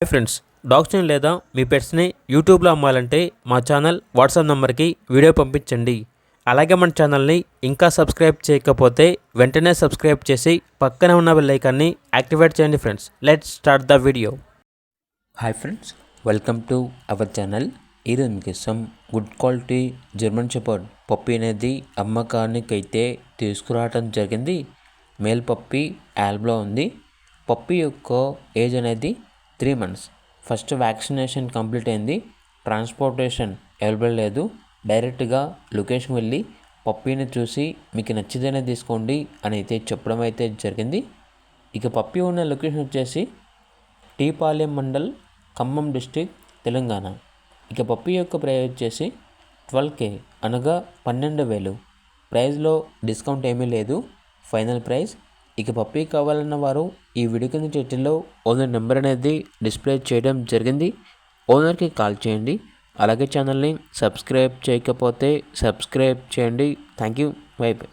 Hi friends, డాగ్స్ని లేదా మీ పెట్స్ని యూట్యూబ్లో అమ్మాలంటే మా ఛానల్ వాట్సాప్ నెంబర్కి వీడియో పంపించండి. అలాగే మన ఛానల్ని ఇంకా సబ్స్క్రైబ్ చేయకపోతే వెంటనే సబ్స్క్రైబ్ చేసి పక్కనే ఉన్న బెల్ ఐకాన్ని యాక్టివేట్ చేయండి. Friends, let's start the video. Hi friends, welcome to our channel. ఈరోజు మీకు some good quality German shepherd puppy అనేది అమ్మకానికి అయితే తీసుకురావడం జరిగింది. మేల్ పప్పీ యాల్బ్లో ఉంది. పప్పీ యొక్క ఏజ్ అనేది 3 months. ఫస్ట్ వ్యాక్సినేషన్ కంప్లీట్ అయింది. ట్రాన్స్పోర్టేషన్ అవైలబుల్ లేదు. డైరెక్ట్గా లొకేషన్ వెళ్ళి పప్పీని చూసి మీకు నచ్చితేనే తీసుకోండి అని అయితే చెప్పడం అయితే జరిగింది. ఇక పప్పీ ఉన్న లొకేషన్ వచ్చేసి టీపాలెం మండల్, ఖమ్మం డిస్టిక్, తెలంగాణ. ఇక పప్పీ యొక్క ప్రైస్ వచ్చేసి 12K అనగా 12,000. ప్రైస్లో డిస్కౌంట్ ఏమీ లేదు, ఫైనల్ ప్రైస్. ఇక పప్పీ కావాలన్న వారు ఈ వీడియో కింద టైటిల్లో ఓనర్ నెంబర్ అనేది డిస్ప్లే చేయడం జరిగింది. ఓనర్కి కాల్ చేయండి. అలాగే ఛానల్ని సబ్స్క్రైబ్ చేయకపోతే సబ్స్క్రైబ్ చేయండి. Thank you. By by.